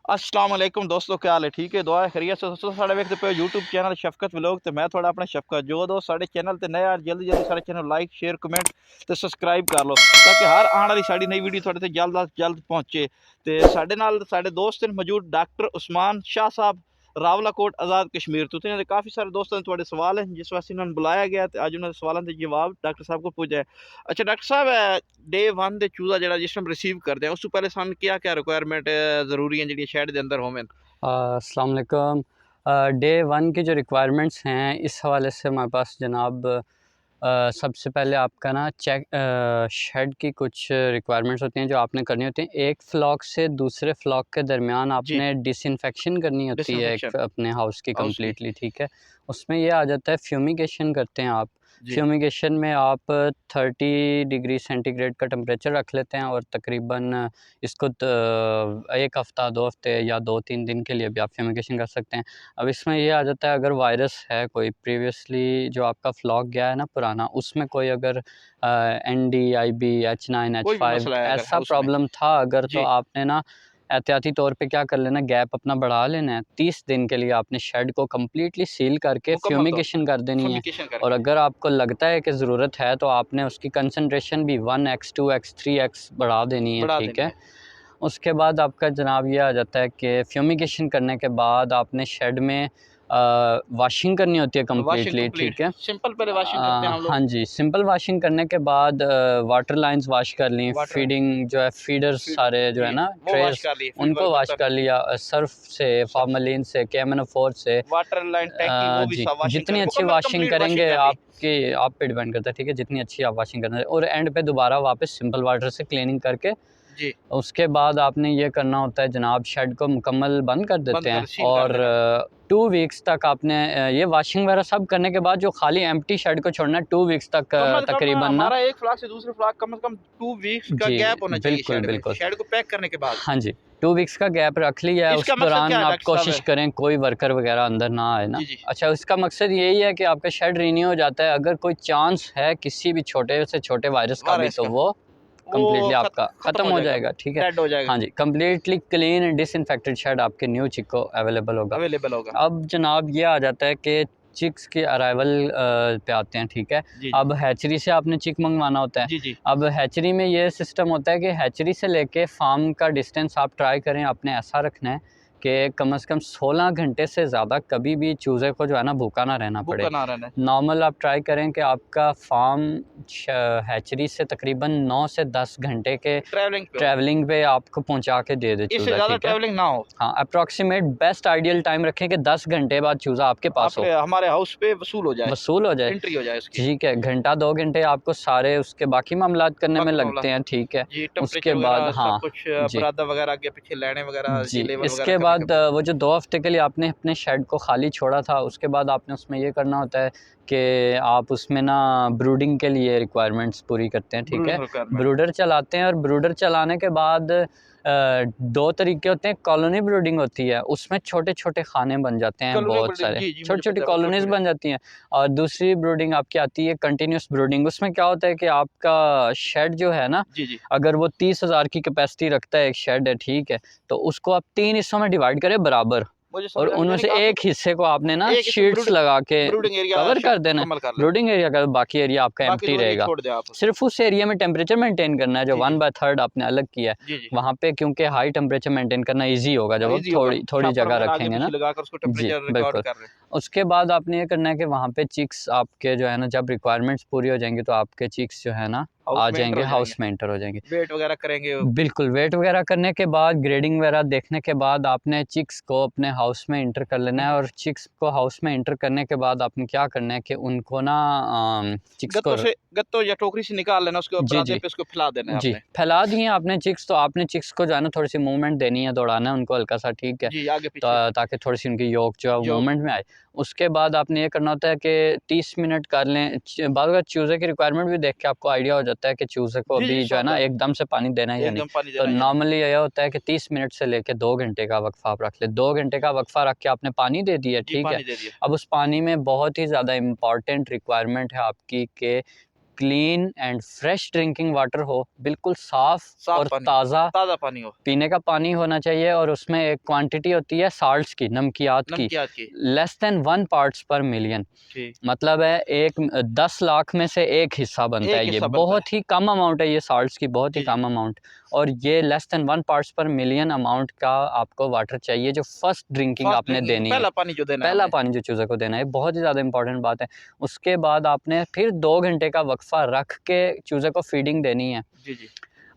अस्सलाम वालेकुम दोस्तों, क्या हाल है? ठीक है, दुआ है खैरियत से। दोस्तों साढ़े वेखते पे यूट्यूब चैनल शफकत व्लॉग ते मैं थोड़ा अपना शफकत जो दोस्त साढ़े चैनल ते नया जल्दी जल्दी साढ़े चैनल लाइक शेयर कमेंट ते सब्सक्राइब कर लो ताकि हर आने वाली साड़ी नई वीडियो थोड़े ते जल्द अज जल्द पहुंचे। ते साढ़े नाल साढ़े दोस्त हैं मौजूद डॉक्टर उस्मान शाह साहब रावलाकोट आज़ाद कश्मीर तो इन्होंने काफ़ी सारे दोस्तों ने थोड़े सवाल हैं जिस वास्ते इन्होंने बुलाया गया तो अज उन्होंने सवालों के जवाब डॉक्टर साहब को पूछा है। अच्छा डॉक्टर साहब, डे वन दे चूजा जो जिस टाइम रिसीव करते हैं उस तो पहले सानू क्या क्या रिक्वायरमेंट जरूरी है जी शहर के अंदर होवें? अस्सलाम वालेकुम। डे वन की जो रिक्वायरमेंट्स हैं इस हवाले से हमारे पास जनाब सबसे पहले आपका ना चेक शेड की कुछ रिक्वायरमेंट्स होती हैं जो आपने करनी होती हैं। एक फ्लॉक से दूसरे फ्लॉक के दरमियान जी, आपने डिसइंफेक्शन करनी होती है डिसइंफेक्शन एक अपने हाउस की हाउस की। कम्प्लीटली, ठीक है। उसमें ये आ जाता है फ्यूमिगेशन करते हैं आप। जी, फ्यूमिगेशन में आप 30 डिग्री सेंटीग्रेड का टेम्परेचर रख लेते हैं और तकरीबन इसको एक हफ़्ता 2 हफ़्ते या 2-3 दिन के लिए भी आप फ्यूमिगेशन कर सकते हैं। अब इसमें ये आ जाता है अगर वायरस है कोई प्रीवियसली जो आपका फ्लॉक गया है ना पुराना, उसमें कोई अगर ND, IB, H9 कोई भी H5 मसला है अगर ऐसा हाउस में। प्रॉब्लम था अगर, तो जी, आपने ना एहतियाती तौर पे क्या कर लेना, गैप अपना बढ़ा लेना है। 30 दिन के लिए आपने शेड को कम्प्लीटली सील करके मुकम्मल तौर पर फ्यूमिगेशन कर देनी है। फ्यूमिगेशन और करके। अगर आपको लगता है कि ज़रूरत है तो आपने उसकी कंसंट्रेशन भी 1x 2x 3x बढ़ा देनी है, बढ़ा ठीक देनी है। है। उसके बाद आपका जनाब ये आ जाता है कि फ्यूमिगेशन करने के बाद आपने शेड में वाशिंग करनी होती है वॉशिंग कम्प्लीटली, कंप्लीट ठीक है। सिंपल पहले वॉशिंग करते हैं हम हाँ लोग। जी, सिंपल वाशिंग करने के बाद वाटर लाइंस वाश कर ली, वाटर फीडिंग जो है फीडर्स फीड सारे जो है जी, ना वो वॉश ट्रेस, कर लिए फीड उनको वाश बर्तन कर लिया सर्फ से, सर्फ फार्मलिन से, KMNO4 से। वाटर लाइन टैंकी वो भी जी, सब वॉशिंग जितनी कर अच्छी मुकम्मल वाशिंग कंप्लीट वॉशिंग करेंगे कर ली। आपकी आप पे डिपेंड करता है, ठीक है। जितनी अच्छी आप वाशिंग करना है और एंड पे दोबारा वापस सिंपल वाटर से क्लीनिंग करके जी, उसके बाद आपने ये करना होता है जनाब, शेड को मुकम्मल बंद कर बंद देते कर हैं। सील कर और देना है। 2 वीक्स तक आपने ये वाशिंग वगैरह सब करने के बाद जो खाली एम्प्टी शेड को छोड़ना है 2 वीक्स तक कम से कम तकरीबन ना। हमारा एक फ्लॉक से दूसरे फ्लॉक कम से कम 2 वीक्स का जी, गैप होना चाहिए बिल्कुल, शेड में, बिल्कुल। शेड को पैक करने के बाद। हाँ जी, 2 वीक्स का गैप रख लिया है, उस इसका मकसद क्या दौरान है आप डॉक्टर साहब? कोशिश करें कोई वर्कर वगैरह अंदर ना आए ना। जी, जी, अच्छा, इसका मकसद यही है कि आपका शेड रिन्यू हो जाता है, अगर कोई चांस है किसी भी छोटे से छोटे वायरस का भी वायरस तो का वो वो कंप्लीटली आपका खत्म ख़त्म हो हो जाएगा, जाएगा, ठीक है। डेड हो जाएगा, हाँ जी, completely clean and disinfected shed आपके न्यू चिक को अवेलेबल होगा। अवेलेबल होगा। अब जनाब ये आ जाता है कि चिक्स के अराइवल पे आते हैं, ठीक है। जी, जी, अब हैचरी से आपने चिक मंगवाना होता है। जी, जी, अब हैचरी में ये सिस्टम होता है कि हैचरी से लेके फार्म का डिस्टेंस आप ट्राई करें, आपने ऐसा रखना है कि कम से कम 16 घंटे से ज़्यादा कभी भी चूज़े को जो है ना भूखा ना रहना पड़े। भूखा ना रहना है। नॉर्मल आप ट्राई करें कि आपका फार्म हैचरी से तकरीबन 9 से 10 घंटे के ट्रैवलिंग पे हो, ट्रैवलिंग पे आपको पहुंचा के दे दे इससे चूज़ा, ज़्यादा ठीक है। ट्रैवलिंग ना हो। हाँ, अप्रॉक्सीमेट बेस्ट आइडियल टाइम रखें कि 10 घंटे बाद चूज़ा आपके पास हो, आपके हमारे हाउस पे वसूल हो जाए, वसूल हो जाए। एंट्री हो जाए उसकी। ठीक है, घंटा 2 घंटे आपको सारे उसके बाकी मामलात करने में बाकी मामला लगते हैं, ठीक है। जी, उसके टेम्परेचर बाद वगैरह सब हाँ, कुछ जी, बरादा वगैरह आगे पीछे लेने वगैरह जी। ये लेवल वगैरह इसके करने बाद के। वो जो 2 हफ़्ते के लिए आपने अपने शेड को खाली छोड़ा था, उसके बाद आपने उसमें ये करना होता है कि आप उसमें ना ब्रूडिंग के लिए रिक्वायरमेंट्स पूरी करते हैं, ठीक है। ब्रूडिंग रिक्वायरमेंट ब्रूडर चलाते हैं और ब्रूडर चलाने के बाद 2 तरीके होते हैं। कॉलोनी ब्रूडिंग होती है, उसमें छोटे-छोटे खाने बन जाते हैं कॉलोनी बहुत ब्रूडिंग सारे, जी, जी, मुझे छोटी-छोटी पता है वो छोटे कॉलोनीज़ छोटे। बन जाती हैं। और दूसरी ब्रूडिंग आपकी आती है कंटिन्यूअस ब्रूडिंग, उसमें क्या होता है कि आपका शेड जो है ना, जी, जी, अगर वो 30,000 की कैपेसिटी रखता है, एक शेड है, ठीक है, तो उसको आप 3 हिस्सों में डिवाइड करें बराबर। मुझे और समझ आ गया उनमें यानी से कि आपने एक हिस्से को आपने ना एक इस शीट्स लगा के ब्रूडिंग एरिया कवर कर देना है, मुकम्मल कर लेना, ब्रूडिंग एरिया का। बाकी एरिया आपका बाकी एम्प्टी जो एरिया रहेगा। छोड़ दे आप। सिर्फ उस एरिया में टेम्परेचर मेंटेन करना है जो जी, जी, 1/3 आपने अलग किया है। जी, जी, वहाँ पे क्योंकि हाई टेम्परेचर मेंटेन करना ईजी होगा जब आप ईजी होगा, थोड़ी थोड़ी शॉपर जगह वगैरह आगे रखेंगे ना। पीछे लगाकर उसको जी, टेम्परेचर रिकॉर्ड बिल्कुल। कर रहे हैं। उसके बाद आपने ये करना है कि वहाँ पे चिक्स आपके जो है ना, जब रिक्वायरमेंट्स पूरी हो जाएंगी तो आपके चिक्स जो है ना हाउस आ में एंटर जाएंगे, हो जाएंगे, हाउस में एंटर हो जाएंगे। वेट वगैरह करेंगे। बिल्कुल, वेट वगैरह करने के बाद, ग्रेडिंग वगैरह देखने के बाद आपने चिक्स को अपने हाउस में एंटर कर लेना है। एंटर और चिक्स को हाउस में एंटर करने के बाद आपने क्या करना है कि उनको ना चिक्स को गत्तों या टोकरी से निकाल लेना, उसके जी, बरादे जी, पे उसको फैला देना है जी, आपने। फैला दिए आपने चिक्स, तो आपने चिक्स को जो है ना थोड़ी-सी मूवमेंट देनी है, दौड़ाना है उनको हल्का-सा, ठीक है। जी, आगे पीछे ताकि थोड़ी-सी उनकी योक जो है वो जो मूवमेंट में आए। उसके बाद आपने ये करना होता है कि 30 मिनट कर लें। बाद में चूज़े की रिक्वायरमेंट भी देख के आपको आइडिया हो जाता है कि चूज़े को जी, जी, अभी जो है ना इंशाअल्लाह एकदम से पानी देना है या नहीं। एकदम पानी तो देना है या नहीं। नॉर्मली ये होता है कि 30 मिनट से लेके 2 घंटे का वक़्फ़ा आप रख लें। 2 घंटे का वक़्फ़ा रख के आपने पानी दे दिया, जी, ठीक है। पानी दे दिया। अब उस पानी में बहुत ही ज़्यादा इम्पोर्टेंट रिक्वायरमेंट है आपकी कि clean and fresh drinking water हो, बिल्कुल साफ साफ और पानी, ताज़ा पानी हो, पीने का पानी होना चाहिए। और उसमें एक क्वांटिटी होती है साल्ट्स की, नमकियात की, नमकियात की। लेस देन 1 पार्ट्स पर मिलियन। ठीक, मतलब है 10 लाख में से एक हिस्सा बनता एक है। ये हिस्सा बनता बहुत ही कम अमाउंट है, ये साल्ट्स की बहुत ही जी, जी। कम अमाउंट। और ये लेस देन 1 पार्ट्स पर मिलियन अमाउंट का आपको वाटर चाहिए, जो फर्स्ट ड्रिंकिंग फर्स्ट आपने देनी है। पहला पानी जो देना है पहला हमने। पानी जो चूज़े को देना है, बहुत ही ज़्यादा इंपॉर्टेंट बात है। उसके बाद आपने फिर 2 घंटे का वक्फा रख के चूज़े को फीडिंग देनी है। जी, जी।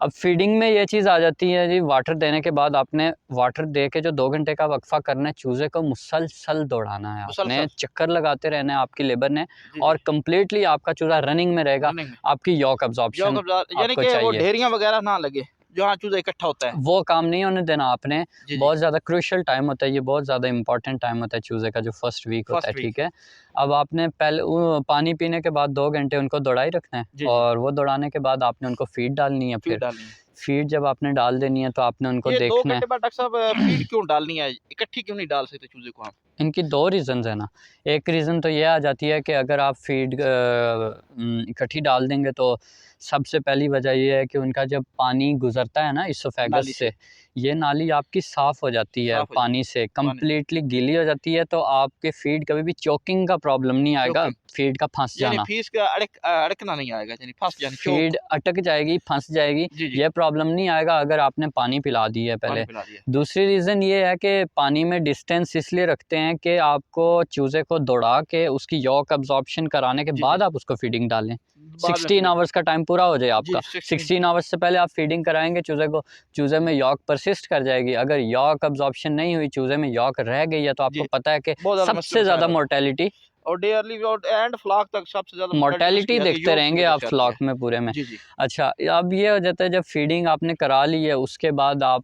अब फीडिंग में ये चीज़ आ जाती है जी, वाटर देने के बाद आपने वाटर दे के जो 2 घंटे का वक्फा करना है, चूज़े को मुसलसल दौड़ाना है, आपने मुसलसल। चक्कर लगाते रहना है आपकी लेबर ने। जी, और जी। कंप्लीटली आपका चूज़ा रनिंग में रहेगा। रनिंग में। आपकी यॉक जौ अब्ज़ॉर्प्शन कब्ज़ा यानी आपको कि वो चाहिए। ढेरियाँ वगैरह ना लगे, जहाँ चूज़ा इकट्ठा होता है। वो काम नहीं होने देना आपने। जी, जी। बहुत ज़्यादा क्रूशियल टाइम होता है ये, बहुत ज़्यादा इंपॉर्टेंट टाइम होता है चूज़े का, जो फर्स्ट वीक होता है, फर्स्ट वीक। ठीक है। अब आपने पहले पानी पीने के बाद 2 घंटे उनको दौड़ा ही रखना है। जी, जी। और वो दौड़ाने के बाद आपने उनको फीड डालनी है। फीड फिर डालनी है। फीड जब आपने डाल देनी है तो आपने उनको ये 2 देखना है। घंटे बाद डॉक्टर साहब फीड क्यों डालनी है? इकट्ठी क्यों नहीं डाल सकते चूज़े को हम? इनकी 2 रीज़न्स हैं ना। एक रीज़न तो ये आ जाती है कि अगर आप फीड इकट्ठी डाल देंगे तो सबसे पहली वजह ये है कि उनका जब पानी गुज़रता है ना इसोफेगस नाली से, ये नाली आपकी साफ़ हो जाती है साफ हो पानी से, पानी से। कंप्लीटली गीली हो जाती है, तो आपके फीड कभी भी चोकिंग का प्रॉब्लम नहीं आएगा, चोकिंग फीड का फँस यानी जाना। फीस का अड़कना नहीं आएगा, यानी फँस यानी फीड चोक। अटक जाएगी, फँस जाएगी, जी, जी। ये प्रॉब्लम नहीं आएगा अगर आपने पानी पिला दी है पानी पहले। पिला दिया। दूसरी रीज़न ये है कि पानी में डिस्टेंस इसलिए रखते हैं कि आपको चूज़े को दौड़ा के उसकी यॉक अब्ज़ॉर्प्शन कराने के जी, बाद जी। आप उसको फीडिंग डालें। बाद में 16 फीड आवर्स का टाइम पूरा हो जाए जी, आपका। 16 16 आवर्स से पहले आप फीडिंग कराएँगे चूज़े को, चूज़े में यॉक परसिस्ट कर जाएगी। अगर यॉक अब्ज़ॉर्प्शन नहीं हुई, चूज़े में यॉक रह गई है, तो आपको जी। पता है कि बहुत ज़्यादा मुश्किल सबसे मसाइल ज़्यादा होता है। मोर्टेलिटी और डेयरली और एंड फ्लॉक तक सबसे ज़्यादा मोर्टेलिटी उसकी मोर्टेलिटी आती है, देखते योग की रहेंगे वज़ह आप से आती है। फ्लॉक में पूरे में। जी, जी। अच्छा, अब ये हो जाता है जब फीडिंग आपने करा ली है, उसके बाद आप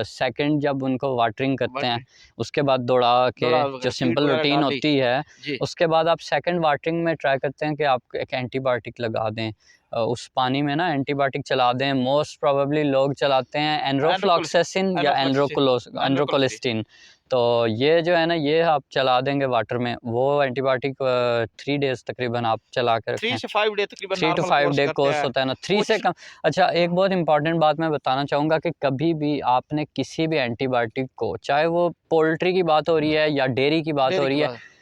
सेकंड जब उनको वाटरिंग करते हैं, वाटरिंग उसके बाद दौड़ा के दौड़ा जो वगैरह फीड सिंपल वगैरह रूटीन डाल दी। होती है, जी। उसके बाद आप सेकंड वाटरिंग में ट्राई करते हैं कि आप एक एंटीबायोटिक लगा दें। उस पानी में ना एंटीबायोटिक चला दें। मोस्ट प्रोबेबली लोग चलाते हैं एंड्रोकोल एनरोफ्लॉक्सेसिन या एनोफ्लॉक्सिसिन एनरोकोलिसिन एनरोकोलिस्टिन। तो ये जो है ना, ये आप चला देंगे वाटर में, वो एंटीबायोटिक 3 डेज़ तकरीबन आप चला के 3 रखें। से 5 डे तकरीबन 3 टू नॉर्मल 5 कोर्स डे करते कोर्स हैं। होता है ना, 3 से कुछ कम। अच्छा, एक बहुत इंपॉर्टेंट बात मैं बताना चाहूँगा कि कभी भी आपने किसी भी एंटीबायोटिक को, चाहे वो पोल्ट्री की बात हो रही है या डेयरी की बात हो डेयरी की रही है, बात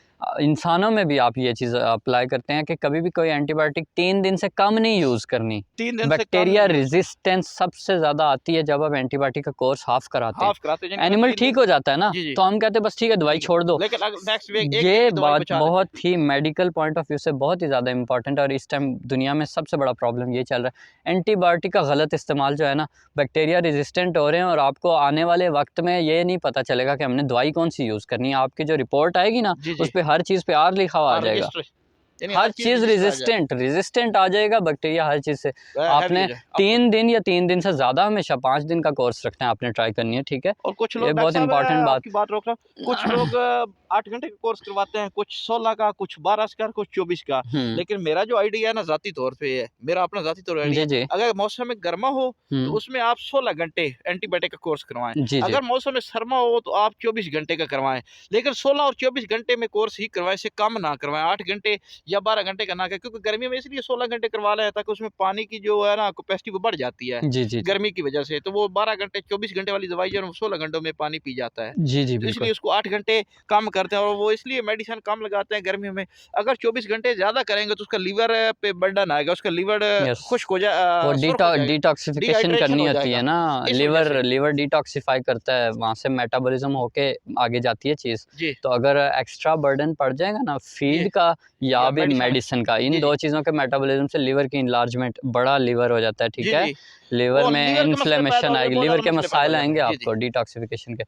इंसानों में भी आप ये चीज़ अप्लाई करते हैं कि कभी भी कोई एंटीबायोटिक 3 दिन से कम नहीं यूज़ करनी। 3 दिन से कम बैक्टीरिया नहीं यूज़ रेजिस्टेंस सबसे ज़्यादा आती है जब आप एंटीबायोटिक का कोर्स हाफ कराते हैं। हाफ कराते हैं, यानी एनिमल 3 ठीक दिन हो जाता है ना, जी, जी। तो हम कहते हैं बस ठीक है, दवाई ठीक है। छोड़ दो। लेकिन अगर नेक्स्ट वीक एक वीक ये की दवाई बात बचा लें। बहुत ही मेडिकल पॉइंट ऑफ व्यू से बहुत ही ज़्यादा इंपॉर्टेंट है, और इस टाइम दुनिया में सबसे बड़ा प्रॉब्लम ये चल रहा है। एंटीबायोटिक का गलत इस्तेमाल जो है ना, बैक्टीरिया रेजिस्टेंट हो रहे हैं, और आपको आने वाले वक्त में ये नहीं पता चलेगा कि हमने दवाई कौन सी यूज़ करनी है। आपकी जो रिपोर्ट आएगी ना, जी, उस जी। पे हर चीज़ पे आर लिखा हुआ आ जाएगा। रजिस्टर यानी हर हर चीज़ चीज़ रजिस्टर आ जाए। रेजिस्टेंट आ जाएगा, बैक्टीरिया हर चीज़ से। हैवी आपने हो जाए। अब 3 दिन या 3 दिन से ज़्यादा, हमेशा 5 दिन का कोर्स रखना है, आपने ट्राई करनी है, ठीक है? और कुछ ये लोग डॉक्टर बहुत साहब इंपॉर्टेंट बात। आपकी बात रोक रहा हूँ, कुछ लोग 8 घंटे का कोर्स करवाते हैं, कुछ 16 का, कुछ 12 का, कुछ 24 का। हुँ। लेकिन मेरा जो आइडिया है ना ज़ाती तौर पे है, मेरा अपना ज़ाती तौर आइडिया जी, है, जी। अगर मौसम में गर्मा हो तो हुँ। उसमें आप 16 घंटे एंटीबायोटिक का कोर्स करवाएँ। जी, जी। अगर मौसम में सरमा हो तो आप 24 घंटे का करवाएँ। लेकिन 16 और 24 घंटे में कोर्स ही करवाएँ, इससे कम ना करवाएँ। 8 घंटे या 12 घंटे का ना करें, क्योंकि गर्मियों में इसलिए 16 घंटे करवा लें ताकि उसमें पानी की जो है ना कैपेसिटी वो बढ़ जाती है, जी, जी, जी। गर्मी की वजह से। तो वो 12 घंटे 24 घंटे वाली दवाई जो है ना, वो 16 घंटों में पानी पी जाता है। जी, जी, तो बिल्कुल। इसलिए उसको 8 घंटे कम करते हैं, और वो इसलिए मेडिसिन कम लगाते हैं गर्मियों में। अगर 24 घंटे ज़्यादा करेंगे तो उसका लीवर पे बर्डन आएगा, उसका लीवर यस। खुश्क हो वो सुर्ख हो जाएगा, डिटॉक्सिफिकेशन डिहाइड्रेशन करनी हो होती जाएगा, है ना, इस वजह से। लिवर डिटॉक्सिफाई करता है, वहाँ से मेटाबॉलिज्म होके आगे जाती है चीज़। जी, तो अगर एक्स्ट्रा बर्डन पड़ जाएगा ना ये फीड का या या भी मेडिसिन मेडिसिन का, इन जी, 2 जी। चीज़ों के मेटाबॉलिज्म से लिवर की इनलार्जमेंट, बड़ा लिवर हो जाता है, ठीक जी, है? जी। लिवर वो में लीवर के मसले पैदा इन्फ्लेमेशन हो गए, आएगी, बहुत लिवर ज़्यादा के मसले पैदा हो मसाइल जाते आएँगे हैं। जी, जी। आपको डिटॉक्सिफिकेशन के।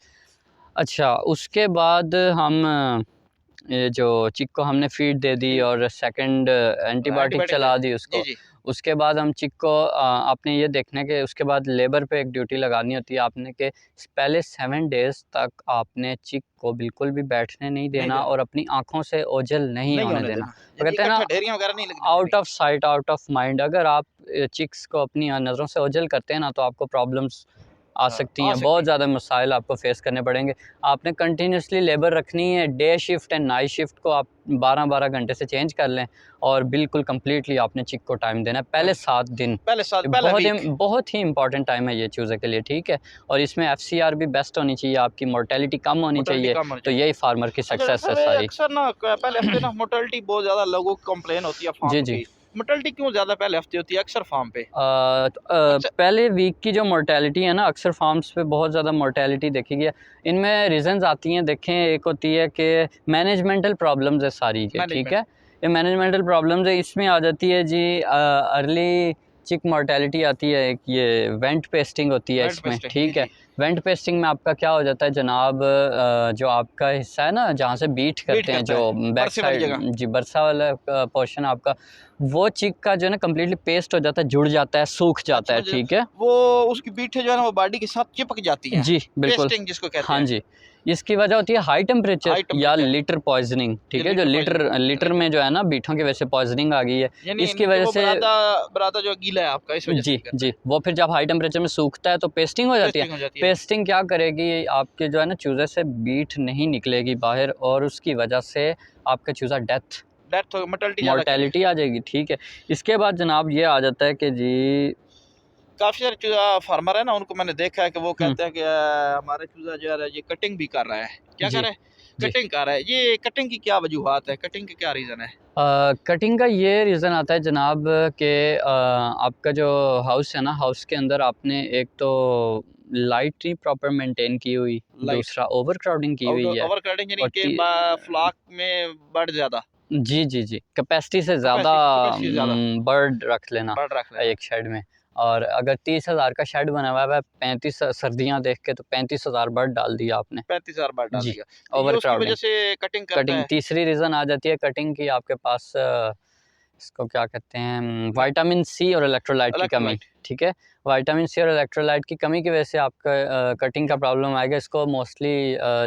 अच्छा, उसके बाद हम ये जो चिक को हमने फीड दे दी फीड और सेकंड एंटीबायोटिक एंटीबायोटिक दे चला दें। दी जी, उसको। जी। उसके बाद हम चिक को आपने ये देखना है कि उसके बाद लेबर पे एक ड्यूटी लगानी होती है आपने, कि पहले 7 डेज़ तक आपने चिक को बिल्कुल भी बैठने नहीं नहीं देना देना, और अपनी आँखों से ओझल नहीं नहीं होने होने देना। देना। वो यानी कहते हैं ना, इकट्ठा ढेरियाँ वगैरह नहीं लगने आउट देनी। Of sight out of mind. अगर आप चिक्स को अपनी नज़रों से ओझल करते हैं ना, तो आपको प्रॉब्लम्स आ सकती हैं, बहुत ज़्यादा मसाइल आपको फेस करने पड़ेंगे। आपने कंटिन्यूसली लेबर रखनी है, day shift and night shift को आप 12-12 घंटे से चेंज कर लें, और बिल्कुल कम्प्लीटली आपने चिक को टाइम देना है पहले 7 दिन। बहुत ही इंपॉर्टेंट टाइम है ये चूज़े के लिए, ठीक है। और इसमें FCR भी बेस्ट होनी चाहिए, आपकी मोर्टेलिटी कम होनी चाहिए, तो यही फार्मर की सक्सेस है सारी। अक्सर ना पहले हफ्ते ना मोर्टेलिटी बहुत ज़्यादा लोगों को कंप्लेन होती है फार्म की, मोर्टेलिटी क्यों ज़्यादा पहले हफ्ते होती है अक्सर फार्म पे? पहले वीक की जो मोर्टेलिटी है ना, अक्सर फार्म्स पे बहुत ज़्यादा मोर्टेलिटी देखी गई है। इनमें रीज़न्स आती हैं, देखें, एक होती है कि मैनेजमेंटल प्रॉब्लम्स है सारी के, ठीक है, ये मैनेजमेंटल प्रॉब्लम्स है। इसमें आ जाती है जी अर्ली चिक मोर्टेलिटी आती है, एक ये वेंट पेस्टिंग होती है इसमें, ठीक है। वेंट पेस्टिंग में आपका क्या हो जाता है जनाब, जो आपका हिस्सा है ना जहाँ से बीट करते हैं, जो बैक साइड जी बरसा वाला पोर्शन आपका, वो चिक का जो है ना कम्प्लीटली पेस्ट हो जाता है, जुड़ जाता है, सूख जाता है, ठीक है। वो उसकी बीटें जो है ना वो बॉडी के साथ चिपक जाती हैं। जी बिल्कुल, जिसको कहते हैं। हाँ जी, इसकी वजह होती है हाई टेम्परेचर या लिटर पॉइजनिंग, ठीक है। जो लीटर में जो है ना बीठों की वजह से पॉइजनिंग आ गई है, इसकी वजह से बरादा जो गीला है आपका, इस वजह से जी वो फिर जब हाई टेम्परेचर में सूखता है तो पेस्टिंग हो जाती है। पेस्टिंग क्या करेगी, आपके जो है ना चूज़े से बीट नहीं निकलेगी बाहर, और उसकी वजह से आपका चूज़ा डेथ मोर्टेलिटी आ जाएगी, ठीक है। इसके बाद जनाब ये आ जाता है कि जी काफ़ी सारे चूज़ा फार्मर है ना, उनको मैंने देखा है कि वो कहते हैं कि हमारे चूज़ा जो है ये कटिंग भी कर रहा है। क्या कर रहा है? कटिंग कर रहा है। ये कटिंग की क्या वजूहात है, कटिंग के क्या रीज़न है? कटिंग का ये रीज़न आता है जनाब कि आपका जो हाउस है ना, हाउस के अंदर आपने एक तो लाइट नहीं प्रॉपर मेंटेन की हुई, दूसरा ओवर क्राउडिंग की हुई है। ओवर क्राउडिंग यानी कि फ्लॉक में बर्ड ज़्यादा, जी कैपेसिटी से ज़्यादा बर्ड रख लेना एक शेड में। और अगर 30,000 का शेड बना हुआ है, 35 सर्दियाँ देख के तो 35,000 बर्ड डाल दिया आपने, 35,000 बर्ड डाल दिया, ओवर क्राउडिंग से कटिंग। तीसरी रीज़न आ जाती है कटिंग की, आपके पास इसको क्या कहते हैं, विटामिन सी और इलेक्ट्रोलाइट की कमी, ठीक है। विटामिन सी और इलेक्ट्रोलाइट की कमी की वजह से आपका कटिंग का प्रॉब्लम आएगा। इसको मोस्टली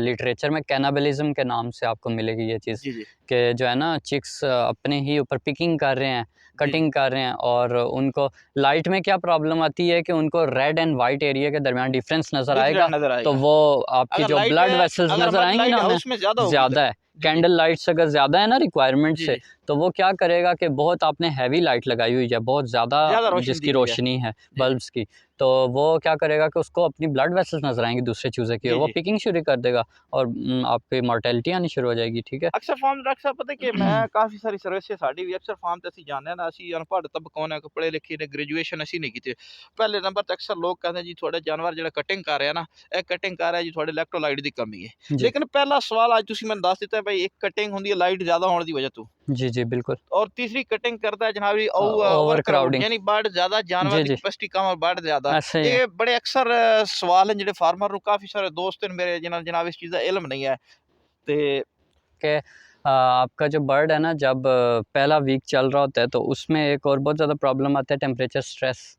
लिटरेचर में कैनाबलिज्म के नाम से आपको मिलेगी ये चीज़, कि जो है ना चिक्स अपने ही ऊपर पिकिंग कर रहे हैं, कटिंग कर रहे हैं, और उनको लाइट में क्या प्रॉब्लम आती है कि उनको रेड एंड वाइट एरिया के दरमियान डिफरेंस नज़र आएगा, तो वो आपकी जो ब्लड वेसल्स नज़र आएंगी ना उनमें ज़्यादा है। कैंडल लाइट्स अगर ज़्यादा है ना रिक्वायरमेंट से, तो वो क्या करेगा कि बहुत आपने हैवी लाइट लगाई हुई है, बहुत ज़्यादा जिसकी रोशनी है बल्ब्स की, तो वो क्या करेगा कि उसको अपनी ब्लड वेसल्स नजर आएंगी दूसरे चूज़े की, और वो पिकिंग शुरू कर देगा, और आपकी मोर्टेलिटी आनी शुरू हो जाएगी, ठीक है। अक्सर फार्म डॉक्टर साहब पता है कि मैं काफ़ी सारी सर्विस साड़ी भी अक्सर फार्म ते जाने ना, असी अनपढ़ तबका है, पढ़े लिखे ने, ग्रेजुएशन असी नहीं की। पहले नंबर तक अक्सर लोग कहते हैं जी थोड़े जानवर जो कटिंग कर रहे हैं ना, एक कटिंग कर रहा है जी थोड़े इलेक्ट्रोलाइट की कमी है। लेकिन पहला सवाल आज तुम मैंने दस दिता है भाई, एक कटिंग होंगी लाइट ज़्यादा होने की वजह तो, जी बिल्कुल, और तीसरी कटिंग करता है जनाब ओवर क्राउडिंग, यानी बर्ड ज़्यादा, जानवर की कैपेसिटी कम और बर्ड ज़्यादा। ये बड़े अक्सर सवाल हैं जो फार्मर को, काफ़ी सारे दोस्त हैं मेरे जनाब इस चीज़ का इल्म नहीं है। तो आपका जो बर्ड है ना, जब पहला वीक चल रहा होता है तो उसमें एक और बहुत ज़्यादा प्रॉब्लम आता है, टेम्परेचर स्ट्रेस।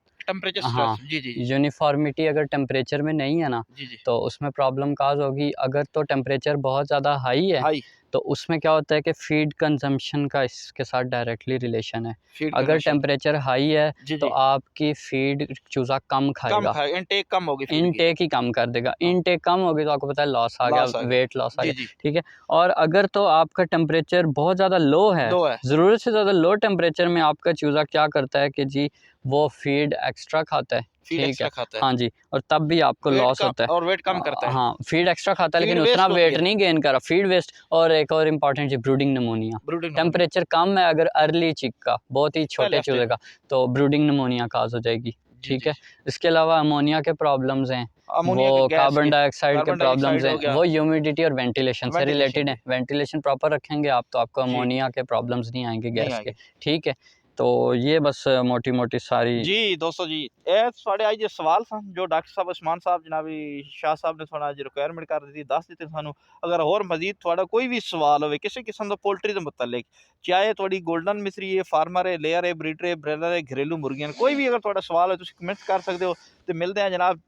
हाँ, यूनिफॉर्मिटी अगर टेम्परेचर में नहीं है ना, तो उसमें प्रॉब्लम काज होगी। अगर तो टेम्परेचर बहुत ज़्यादा हाई है तो उसमें क्या होता है कि फीड कंजम्पशन का इसके साथ डायरेक्टली रिलेशन है। अगर टेम्परेचर हाई है तो आपकी फीड चूज़ा कम खाएगा, इनटेक कम होगी, इनटेक ही कम कर देगा। इनटेक कम होगी तो आपको पता है लॉस आ गया, वेट लॉस आ गया, ठीक है। और अगर तो आपका टेम्परेचर बहुत ज़्यादा लो है, ज़रूरत से ज़्यादा लो टेम्परेचर में आपका चूज़ा क्या करता है कि जी वो फीड एक्स्ट्रा खाता है, ठीक है, हाँ जी, और तब भी आपको लॉस होता है और वेट कम करता है। हाँ, फीड एक्स्ट्रा खाता है लेकिन उतना वेट नहीं गेन कर रहा, फीड वेस्ट। और एक और इम्पॉर्टेंट चीज, ब्रूडिंग नमोनिया। टेम्परेचर कम है अगर अर्ली चिक का, बहुत ही छोटे चूजे का, तो ब्रूडिंग नमोनिया काज हो जाएगी, ठीक है। इसके अलावा अमोनिया के प्रॉब्लम्स हैं, वो कार्बन डाइऑक्साइड के प्रॉब्लम्स हैं, वो ह्यूमिडिटी और वेंटिलेशन से रिलेटेड है। वेंटिलेशन प्रॉपर रखेंगे आप तो आपको अमोनिया के प्रॉब्लम्स नहीं आएंगे गैस के, ठीक है। तो ये बस मोटी मोटी सारी जी दोस्तों जी ए साढ़े आज सवाल सन जो डॉक्टर साहब उस्मान साहब जनाबी शाह साहब ने थोड़ा रिक्वायरमेंट कर दी दस दिते सानू। अगर और मजीद थोड़ा कोई भी सवाल हो किसी किस्म का पोल्ट्री के मुतलिक, चाहे थोड़ी गोल्डन मिसरी है, फार्मर है, लेयर है, ब्रीडर है, ब्रेलर है, घरेलू मुर्गियां, कोई भी अगर थोड़ा सवाल है तुम कमेंट कर सकते हो। तो मिलते हैं जनाब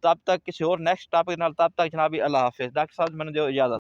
तब तक किसी और नेक्स्ट टॉपिक नाल, तब तक जनाबी अल्लाह हाफिज़। डॉक्टर साहब मैंने जो इजाज़त।